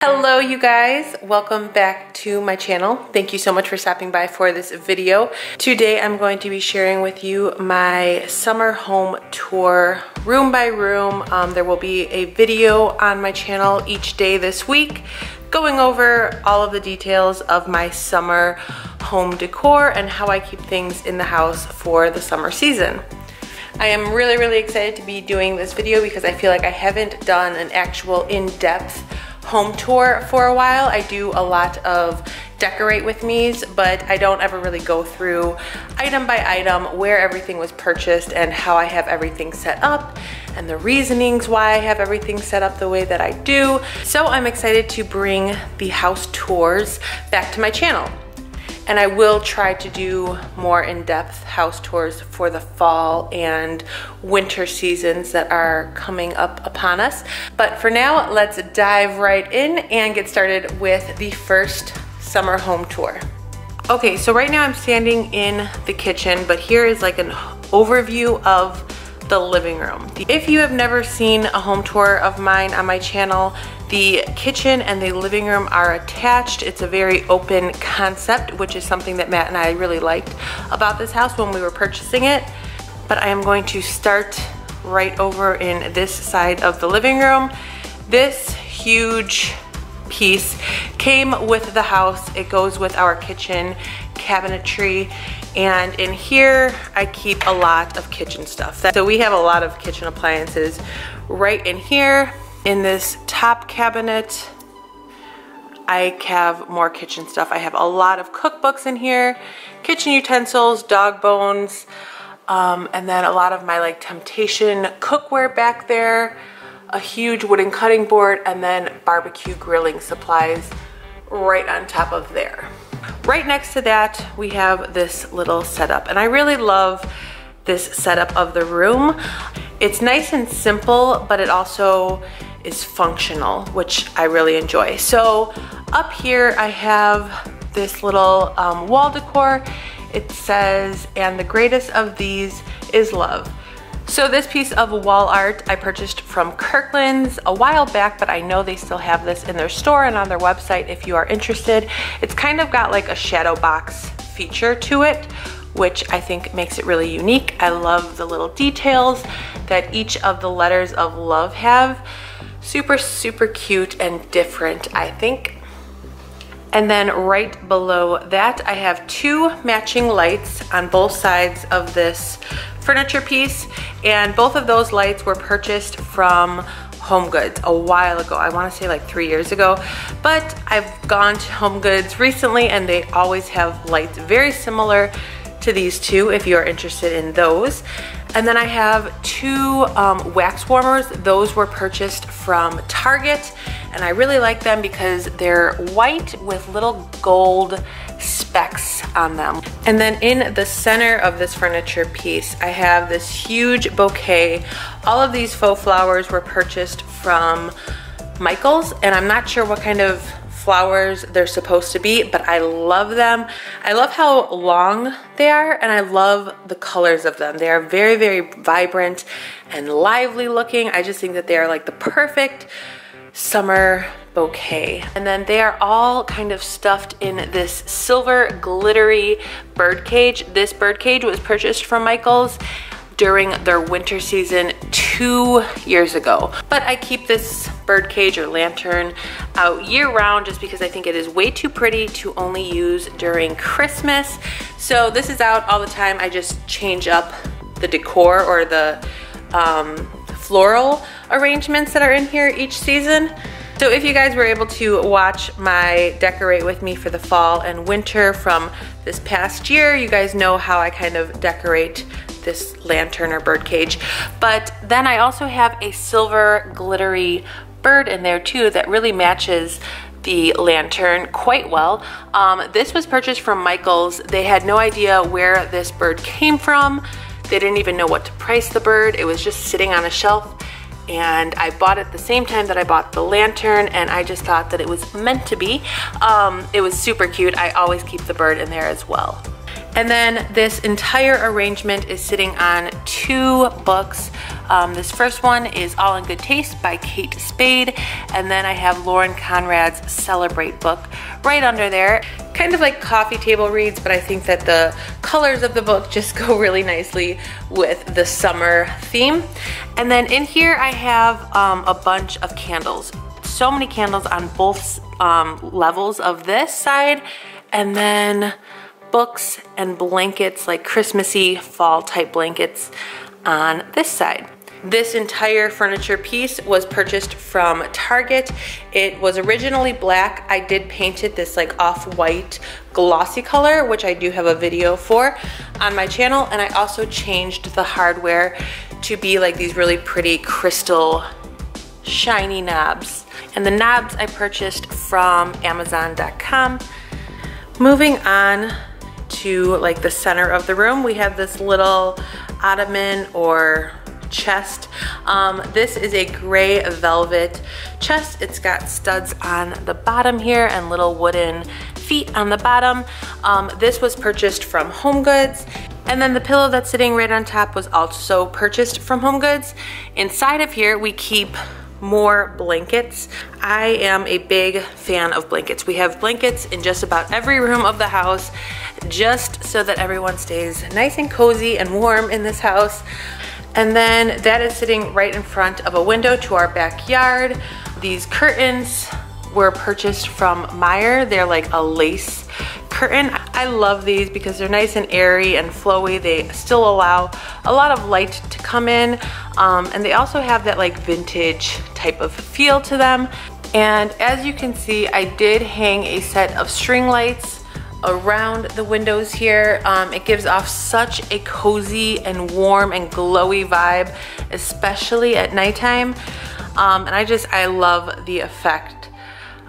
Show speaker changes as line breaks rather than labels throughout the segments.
Hello you guys, welcome back to my channel. Thank you so much for stopping by for this video. Today I'm going to be sharing with you my summer home tour room by room. There will be a video on my channel each day this week going over all of the details of my summer home decor and how I keep things in the house for the summer season. I am really excited to be doing this video because I feel like I haven't done an actual in-depth home tour for a while. I do a lot of decorate with me's, but I don't ever really go through item by item where everything was purchased and how I have everything set up and the reasonings why I have everything set up the way that I do. So I'm excited to bring the house tours back to my channel. And I will try to do more in-depth house tours for the fall and winter seasons that are coming up upon us. But for now, let's dive right in and get started with the first summer home tour. Okay, so right now I'm standing in the kitchen, but here is like an overview of the living room. If you have never seen a home tour of mine on my channel, the kitchen and the living room are attached. It's a very open concept, which is something that Matt and I really liked about this house when we were purchasing it. But I am going to start right over in this side of the living room. This huge piece came with the house. It goes with our kitchen cabinetry. And in here, I keep a lot of kitchen stuff. So we have a lot of kitchen appliances right in here. In this top cabinet, I have more kitchen stuff. I have a lot of cookbooks in here, kitchen utensils, dog bones, and then a lot of my like Temptation cookware back there, a huge wooden cutting board, and then barbecue grilling supplies right on top of there. Right next to that, we have this little setup, and I really love this setup of the room. It's nice and simple, but it also is functional, which I really enjoy. So up here, I have this little wall decor. It says, "And the greatest of these is love." So this piece of wall art I purchased from Kirkland's a while back, but I know they still have this in their store and on their website if you are interested. It's kind of got like a shadow box feature to it, which I think makes it really unique. I love the little details that each of the letters of love have. Super cute and different, I think. And then right below that, I have two matching lights on both sides of this furniture piece, and both of those lights were purchased from HomeGoods a while ago. I want to say like 3 years ago, but I've gone to HomeGoods recently and they always have lights very similar to these two if you're interested in those. And then I have two wax warmers. Those were purchased from Target, and I really like them because they're white with little gold specks on them. And then in the center of this furniture piece, I have this huge bouquet. All of these faux flowers were purchased from Michael's, and I'm not sure what kind of flowers they're supposed to be, but I love them. I love how long they are, and I love the colors of them. They are very vibrant and lively looking. I just think that they are like the perfect summer bouquet. And then they are all kind of stuffed in this silver glittery bird cage. This bird cage was purchased from Michael's during their winter season 2 years ago. But I keep this bird cage or lantern out year round just because I think it is way too pretty to only use during Christmas. So this is out all the time. I just change up the decor or the floral arrangements that are in here each season. So if you guys were able to watch my decorate with me for the fall and winter from this past year, you guys know how I kind of decorate this lantern or bird cage. But then I also have a silver glittery bird in there too that really matches the lantern quite well. This was purchased from Michael's. They had no idea where this bird came from. They didn't even know what to price the bird. It was just sitting on a shelf, and I bought it the same time that I bought the lantern, and I just thought that it was meant to be. It was super cute. I always keep the bird in there as well. And then this entire arrangement is sitting on two books. This first one is All in Good Taste by Kate Spade, and then I have Lauren Conrad's Celebrate book right under there. Kind of like coffee table reads, but I think that the colors of the book just go really nicely with the summer theme. And then in here I have a bunch of candles. So many candles on both levels of this side, and then books and blankets, like Christmassy fall type blankets on this side. This entire furniture piece was purchased from Target. It was originally black. I did paint it this like off-white glossy color, which I do have a video for on my channel, and I also changed the hardware to be like these really pretty crystal shiny knobs. And the knobs I purchased from Amazon.com. Moving on to like the center of the room, we have this little ottoman or chest. This is a gray velvet chest. It's got studs on the bottom here and little wooden feet on the bottom. This was purchased from HomeGoods. And then the pillow that's sitting right on top was also purchased from HomeGoods. Inside of here we keep more blankets. I am a big fan of blankets. We have blankets in just about every room of the house, just so that everyone stays nice and cozy and warm in this house. And then that is sitting right in front of a window to our backyard. These curtains were purchased from Meyer. They're like a lace curtain. I love these because they're nice and airy and flowy. They still allow a lot of light to come in, and they also have that like vintage type of feel to them. And as you can see, I did hang a set of string lights around the windows here. It gives off such a cozy and warm and glowy vibe, especially at nighttime. And I love the effect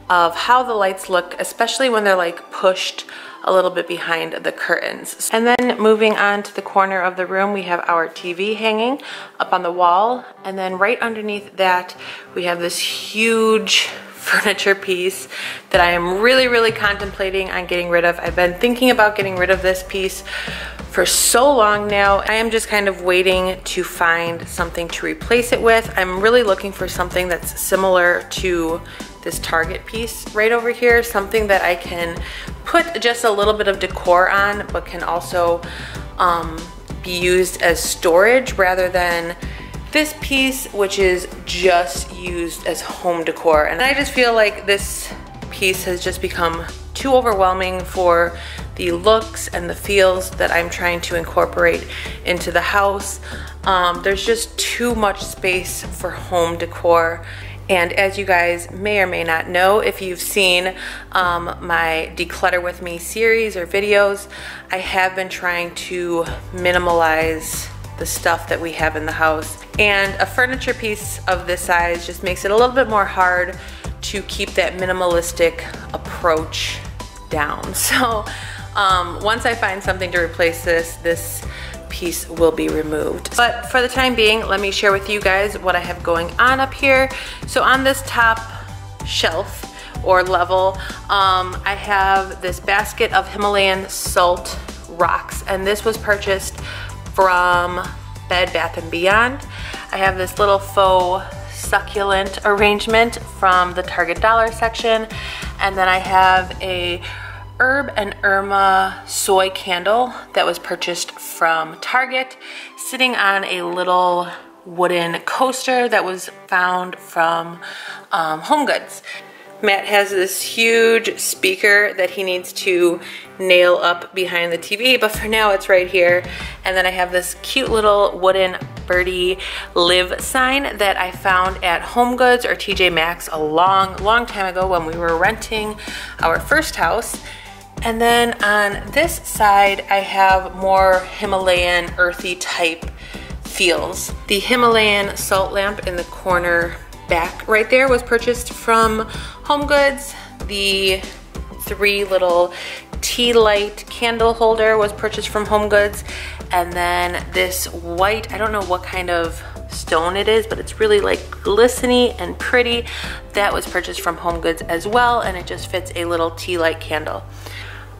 of how the lights look, especially when they're like pushed a little bit behind the curtains. And then moving on to the corner of the room, we have our TV hanging up on the wall. And then right underneath that, we have this huge furniture piece that I am really contemplating on getting rid of. I've been thinking about getting rid of this piece for so long now. I am just kind of waiting to find something to replace it with. I'm really looking for something that's similar to this Target piece right over here, something that I can put just a little bit of decor on, but can also be used as storage rather than this piece, which is just used as home decor. And I just feel like this piece has just become too overwhelming for the looks and the feels that I'm trying to incorporate into the house. There's just too much space for home decor. And as you guys may or may not know, if you've seen my Declutter With Me series or videos, I have been trying to minimalize the stuff that we have in the house. And a furniture piece of this size just makes it a little bit more hard to keep that minimalistic approach down. So once I find something to replace this piece will be removed. But for the time being, let me share with you guys what I have going on up here. So on this top shelf or level, I have this basket of Himalayan salt rocks, and this was purchased from Bed Bath & Beyond. I have this little faux succulent arrangement from the Target dollar section, and then I have a Herb and Irma soy candle that was purchased from Target, sitting on a little wooden coaster that was found from HomeGoods. Matt has this huge speaker that he needs to nail up behind the TV, but for now it's right here. And then I have this cute little wooden birdie live sign that I found at HomeGoods or TJ Maxx a long time ago when we were renting our first house. And then on this side, I have more Himalayan earthy type feels. The Himalayan salt lamp in the corner back right there was purchased from HomeGoods. The 3 little tea light candle holder was purchased from HomeGoods. And then this white, I don't know what kind of stone it is, but it's really like glistening and pretty. That was purchased from HomeGoods as well, and it just fits a little tea light candle.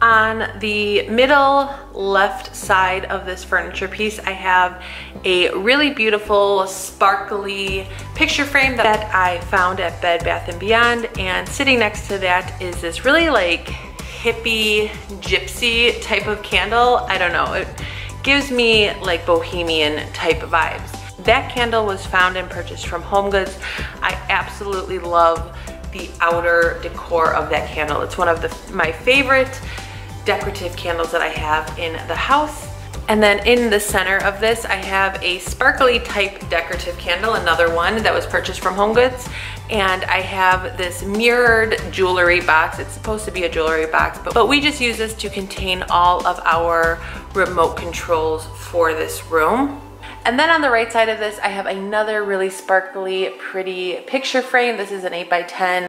On the middle left side of this furniture piece, I have a really beautiful sparkly picture frame that I found at Bed Bath & Beyond, and sitting next to that is this really like hippie gypsy type of candle. I don't know, it gives me like bohemian type vibes. That candle was found and purchased from HomeGoods. I absolutely love the outer decor of that candle. It's one of my favorite decorative candles that I have in the house. And then in the center of this, I have a sparkly type decorative candle, another one that was purchased from HomeGoods. And I have this mirrored jewelry box. It's supposed to be a jewelry box, but we just use this to contain all of our remote controls for this room. And then on the right side of this, I have another really sparkly, pretty picture frame. This is an 8x10,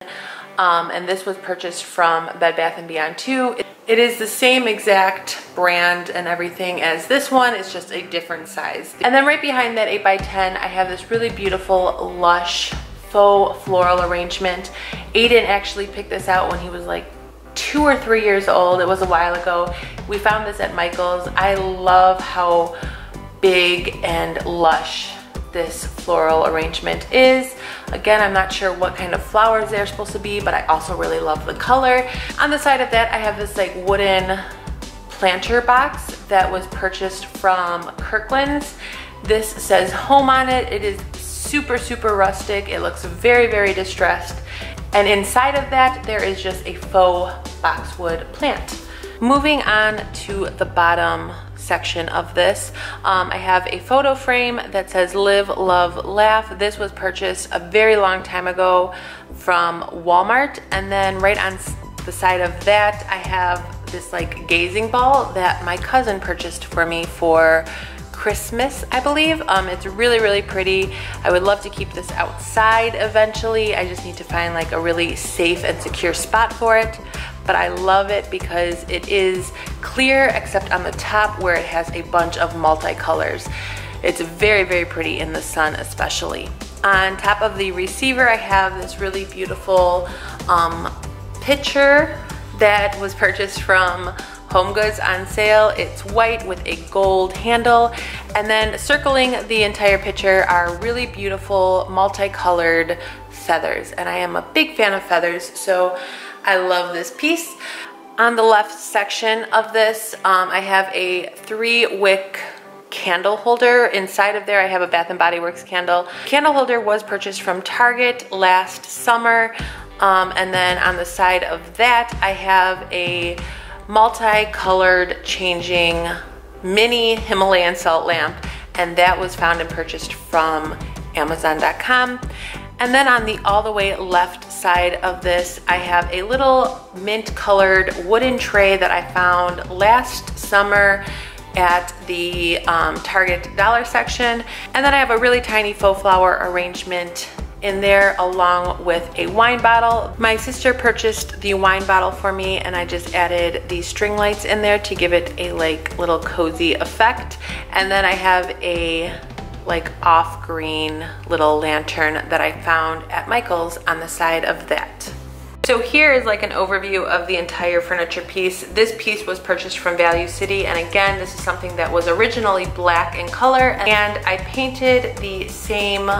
and this was purchased from Bed Bath & Beyond too. It is the same exact brand and everything as this one, it's just a different size. And then right behind that 8x10, I have this really beautiful lush faux floral arrangement. Aiden actually picked this out when he was like 2 or 3 years old. It was a while ago. We found this at Michael's. I love how big and lush this floral arrangement is. Again, I'm not sure what kind of flowers they're supposed to be, but I also really love the color. On the side of that, I have this like wooden planter box that was purchased from Kirkland's. This says home on it. It is super, super rustic. It looks very, very distressed. And inside of that, there is just a faux boxwood plant. Moving on to the bottom section of this, I have a photo frame that says live, love, laugh. This was purchased a very long time ago from Walmart. And then right on the side of that, I have this like gazing ball that my cousin purchased for me for Christmas, I believe. It's really, really pretty. I would love to keep this outside eventually. I just need to find like a really safe and secure spot for it. But I love it because it is clear except on the top where it has a bunch of multicolors. It's very, very pretty in the sun especially. On top of the receiver, I have this really beautiful pitcher that was purchased from HomeGoods on sale. It's white with a gold handle, and then circling the entire pitcher are really beautiful multicolored feathers, and I am a big fan of feathers, so I love this piece. On the left section of this, I have a 3-wick candle holder. Inside of there, I have a Bath & Body Works candle. Candle holder was purchased from Target last summer, and then on the side of that, I have a multicolored changing mini Himalayan salt lamp, and that was found and purchased from Amazon.com. And then on the all the way left side of this, I have a little mint colored wooden tray that I found last summer at the Target dollar section. And then I have a really tiny faux flower arrangement in there along with a wine bottle. My sister purchased the wine bottle for me, and I just added the string lights in there to give it a like little cozy effect. And then I have a like off-green little lantern that I found at Michael's on the side of that. So here is like an overview of the entire furniture piece. This piece was purchased from Value City, and again, this is something that was originally black in color, and I painted the same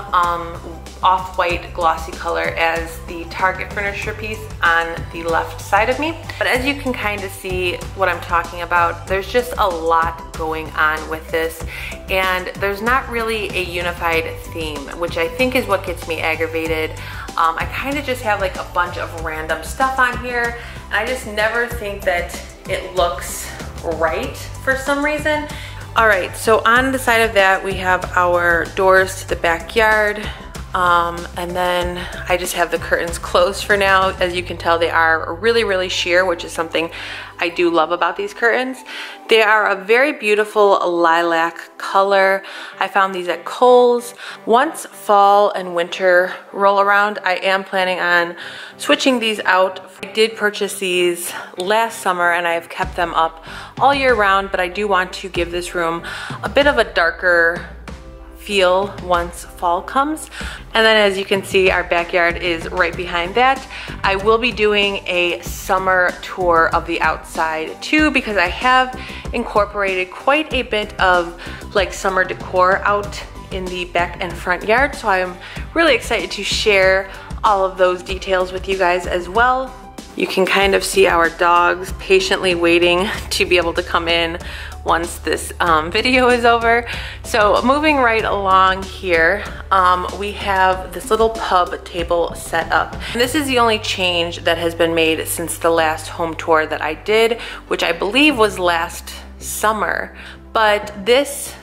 off-white glossy color as the Target furniture piece on the left side of me. But as you can kind of see what I'm talking about, there's just a lot going on with this, and there's not really a unified theme, which I think is what gets me aggravated. I kind of just have like a bunch of random stuff on here, and I just never think that it looks right for some reason. All right, so on the side of that, we have our doors to the backyard. And then I just have the curtains closed for now. As you can tell, they are really, really sheer, which is something I do love about these curtains. They are a very beautiful lilac color. I found these at Kohl's. Once fall and winter roll around, I am planning on switching these out. I did purchase these last summer, and I've kept them up all year round, but I do want to give this room a bit of a darker feel once fall comes. And then as you can see, our backyard is right behind that. I will be doing a summer tour of the outside too, because I have incorporated quite a bit of like summer decor out in the back and front yard. So I'm really excited to share all of those details with you guys as well. You can kind of see our dogs patiently waiting to be able to come in once this video is over. So moving right along here, we have this little pub table set up. And this is the only change that has been made since the last home tour that I did, which I believe was last summer. But this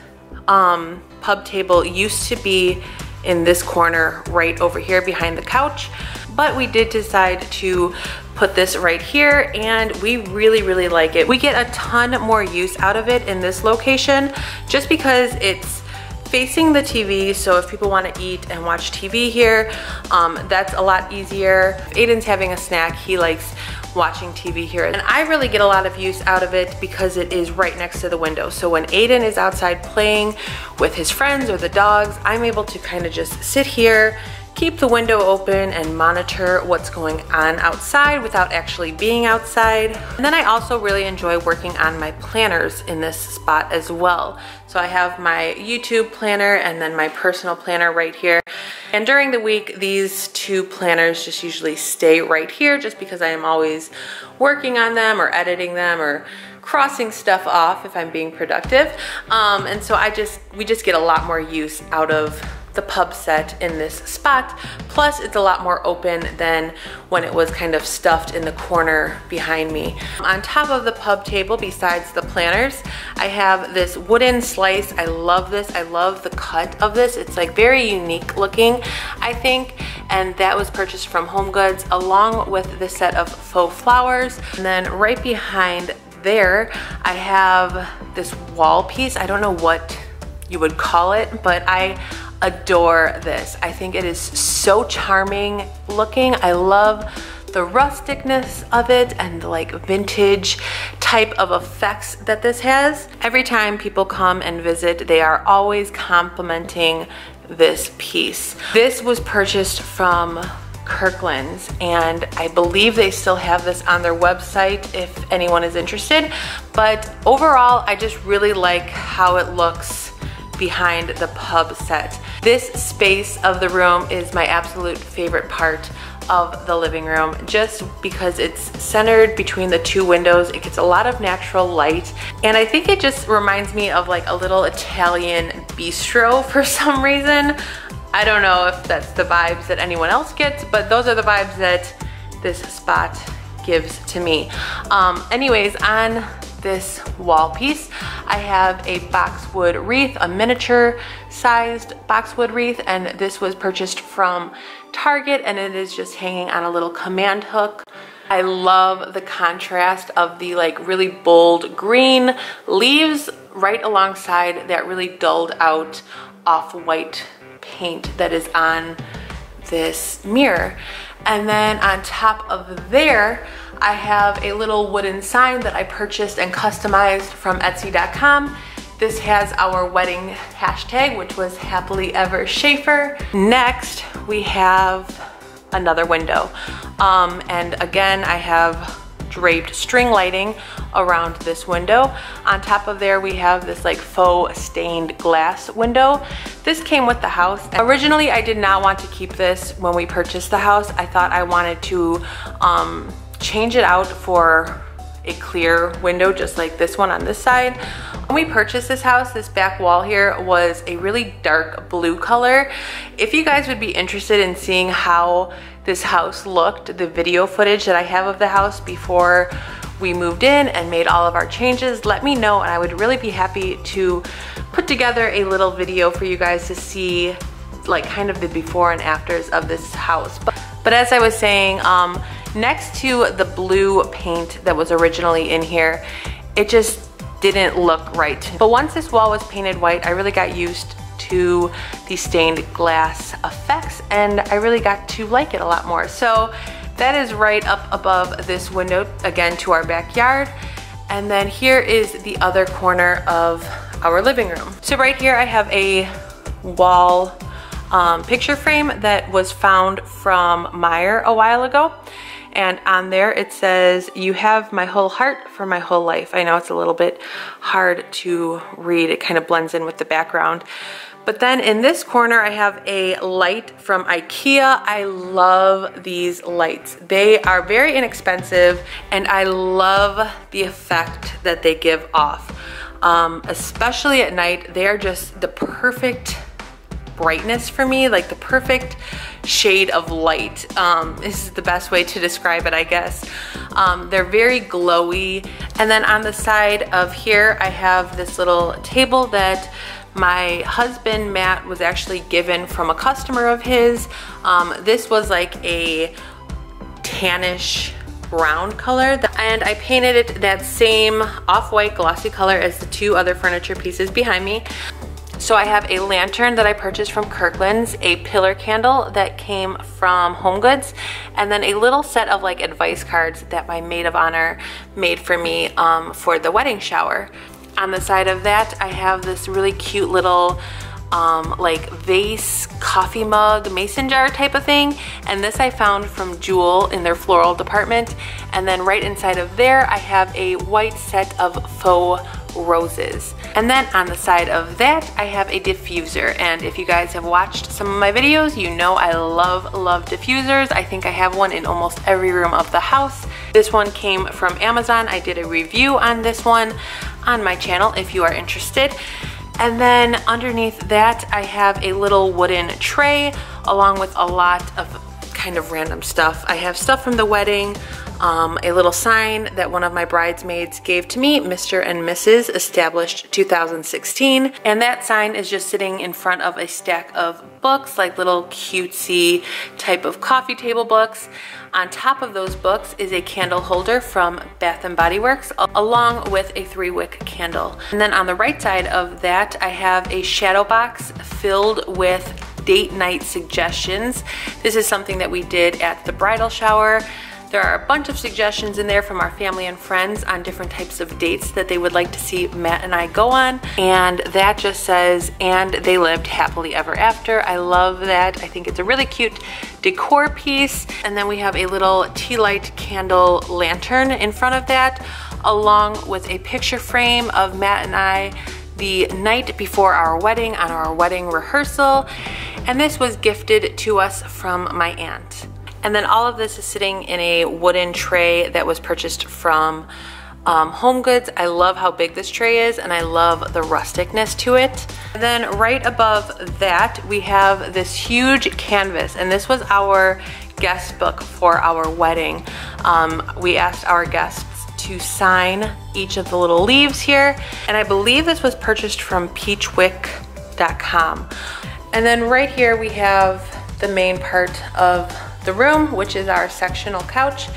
pub table used to be in this corner right over here behind the couch, but we did decide to put this right here, and we really like it. We get a ton more use out of it in this location just because it's facing the TV, so if people want to eat and watch TV here, that's a lot easier. If Aiden's having a snack, he likes watching TV here, and I really get a lot of use out of it because it is right next to the window. So when Aiden is outside playing with his friends or the dogs, I'm able to kind of just sit here, keep the window open, and monitor what's going on outside without actually being outside. And then I also really enjoy working on my planners in this spot as well. So I have my YouTube planner and then my personal planner right here. And during the week, these two planners just usually stay right here just because I am always working on them or editing them or crossing stuff off if I'm being productive. And so we just get a lot more use out of the pub set in this spot. Plus it's a lot more open than when it was kind of stuffed in the corner behind me. On top of the pub table, besides the planners, I have this wooden slice. I love this. I love the cut of this. It's like very unique looking, I think, and that was purchased from Home Goods along with the set of faux flowers. And then right behind there, I have this wall piece. I don't know what you would call it, but I adore this. I think it is so charming looking. I love the rusticness of it and the like vintage type of effects that this has. Every time people come and visit, they are always complimenting this piece. This was purchased from Kirkland's, and I believe they still have this on their website if anyone is interested. But overall, I just really like how it looks behind the pub set. This space of the room is my absolute favorite part of the living room, just because it's centered between the two windows. It gets a lot of natural light, and I think it just reminds me of like a little Italian bistro for some reason. I don't know if that's the vibes that anyone else gets, but those are the vibes that this spot gives to me. Anyways, on this wall piece, I have a boxwood wreath, a miniature sized boxwood wreath, and this was purchased from Target, and it is just hanging on a little command hook. I love the contrast of the like really bold green leaves right alongside that really dulled out off-white paint that is on this mirror. And then on top of there, I have a little wooden sign that I purchased and customized from Etsy.com. This has our wedding hashtag, which was happily ever Schaefer. Next, we have another window. And again, I have draped string lighting around this window. On top of there, we have this like faux stained glass window. This came with the house. Originally, I did not want to keep this when we purchased the house. I thought I wanted to change it out for a clear window just like this one on this side. When we purchased this house, this back wall here was a really dark blue color. If you guys would be interested in seeing how this house looked, the video footage that I have of the house before we moved in and made all of our changes, let me know, and I would really be happy to put together a little video for you guys to see like kind of the before and afters of this house. But as I was saying, next to the blue paint that was originally in here, it just didn't look right. But once this wall was painted white, I really got used to the stained glass effects, and I really got to like it a lot more. So that is right up above this window, again to our backyard. And then here is the other corner of our living room. So right here I have a wall picture frame that was found from Meyer a while ago. And on there it says, "You have my whole heart for my whole life." I know it's a little bit hard to read. It kind of blends in with the background. But then in this corner, I have a light from IKEA. I love these lights. They are very inexpensive, and I love the effect that they give off. Especially at night, they are just the perfect brightness for me, like the perfect shade of light. This is the best way to describe it, I guess. They're very glowy. And then on the side of here, I have this little table that my husband, Matt, was actually given from a customer of his. This was like a tannish brown color, and I painted it that same off-white glossy color as the two other furniture pieces behind me. So I have a lantern that I purchased from Kirkland's, a pillar candle that came from HomeGoods, and then a little set of like advice cards that my maid of honor made for me for the wedding shower. On the side of that, I have this really cute little like vase, coffee mug, mason jar type of thing. And this I found from Jewel in their floral department. And then right inside of there, I have a white set of faux roses. And then on the side of that, I have a diffuser. And if you guys have watched some of my videos, you know I love diffusers. I think I have one in almost every room of the house. This one came from Amazon. I did a review on this one on my channel if you are interested. And then underneath that, I have a little wooden tray along with a lot of kind of random stuff. I have stuff from the wedding, a little sign that one of my bridesmaids gave to me, Mr. and Mrs. Established 2016. And that sign is just sitting in front of a stack of books, like little cutesy type of coffee table books. On top of those books is a candle holder from Bath & Body Works, along with a 3-wick candle. And then on the right side of that, I have a shadow box filled with date night suggestions. This is something that we did at the bridal shower. There are a bunch of suggestions in there from our family and friends on different types of dates that they would like to see Matt and I go on. And that just says, "And they lived happily ever after." I love that. I think it's a really cute decor piece. And then we have a little tea light candle lantern in front of that, along with a picture frame of Matt and I the night before our wedding on our wedding rehearsal. And this was gifted to us from my aunt. And then all of this is sitting in a wooden tray that was purchased from HomeGoods. I love how big this tray is, and I love the rusticness to it. And then right above that, we have this huge canvas, and this was our guest book for our wedding. We asked our guests to sign each of the little leaves here, and I believe this was purchased from peachwick.com. And then right here we have the main part of the room, which is our sectional couch.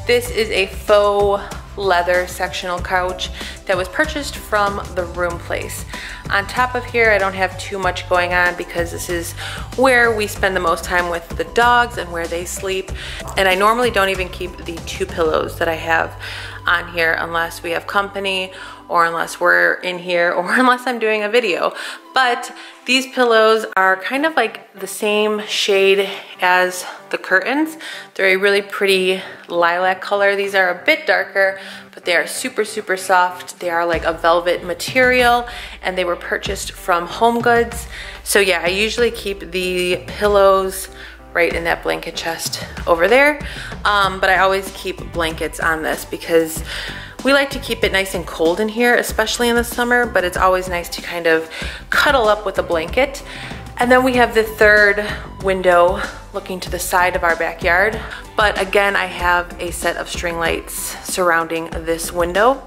This is a faux leather sectional couch that was purchased from the Room Place. On top of here, I don't have too much going on because this is where we spend the most time with the dogs and where they sleep. And I normally don't even keep the 2 pillows that I have on here unless we have company, or unless we're in here, or unless I'm doing a video. But these pillows are kind of like the same shade as the curtains. They're a really pretty lilac color. These are a bit darker, but they are super soft. They are like a velvet material, and they were purchased from HomeGoods. So yeah, I usually keep the pillows right in that blanket chest over there. But I always keep blankets on this because we like to keep it nice and cold in here, especially in the summer, but it's always nice to kind of cuddle up with a blanket. And then we have the third window looking to the side of our backyard. But again, I have a set of string lights surrounding this window.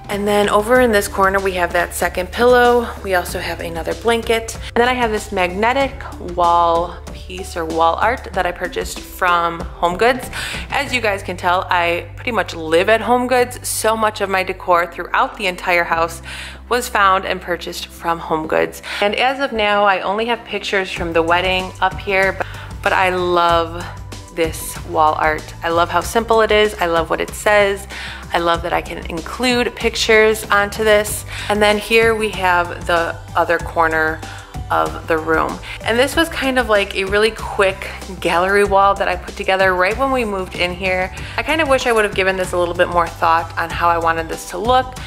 And then over in this corner, we have that second pillow. We also have another blanket. And then I have this magnetic wall piece or wall art that I purchased from HomeGoods. As you guys can tell, I pretty much live at HomeGoods. So much of my decor throughout the entire house was found and purchased from HomeGoods. And as of now, I only have pictures from the wedding up here, but I love this wall art. I love how simple it is. I love what it says. I love that I can include pictures onto this. And then here we have the other corner of the room. And this was kind of like a really quick gallery wall that I put together right when we moved in here. I kind of wish I would have given this a little bit more thought on how I wanted this to look,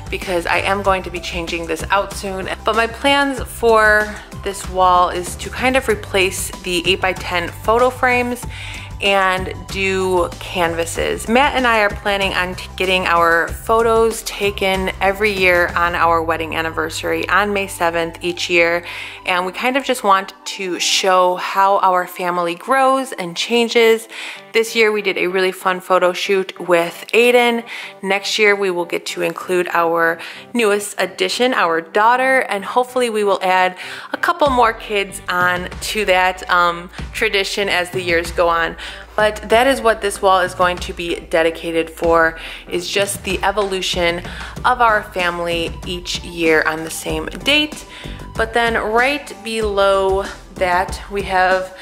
because I am going to be changing this out soon. But my plans for this wall is to kind of replace the 8x10 photo frames and do canvases. Matt and I are planning on getting our photos taken every year on our wedding anniversary on May 7th each year, and we kind of just want to show how our family grows and changes. This year we did a really fun photo shoot with Aiden. Next year we will get to include our newest addition, our daughter, and hopefully we will add a couple more kids on to that tradition as the years go on. But that is what this wall is going to be dedicated for, is just the evolution of our family each year on the same date. But then right below that we have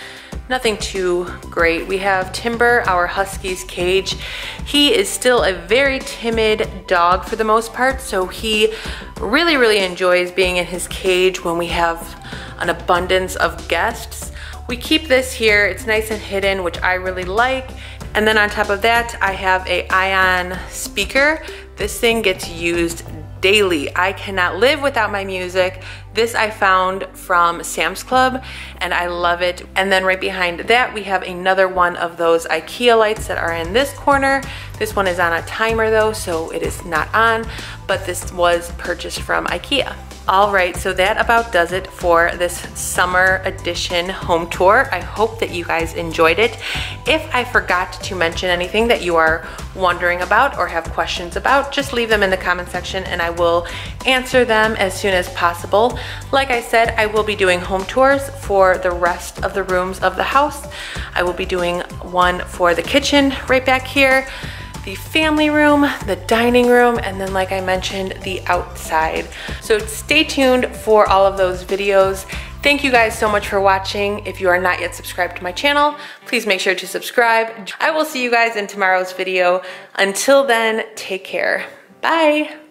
nothing too great. We have Timber, our husky's cage. He is still a very timid dog for the most part, so he really enjoys being in his cage when we have an abundance of guests. We keep this here, it's nice and hidden, which I really like. And then on top of that, I have a Ion speaker. This thing gets used daily. I cannot live without my music. This I found from Sam's Club and I love it. And then right behind that, we have another one of those IKEA lights that are in this corner. This one is on a timer though, so it is not on, but this was purchased from IKEA. All right, so that about does it for this summer edition home tour. I hope that you guys enjoyed it. If I forgot to mention anything that you are wondering about or have questions about, just leave them in the comment section and I will answer them as soon as possible. Like I said, I will be doing home tours for the rest of the rooms of the house. I will be doing one for the kitchen right back here, the family room, the dining room, and then like I mentioned, the outside. So stay tuned for all of those videos. Thank you guys so much for watching. If you are not yet subscribed to my channel, please make sure to subscribe. I will see you guys in tomorrow's video. Until then, take care. Bye.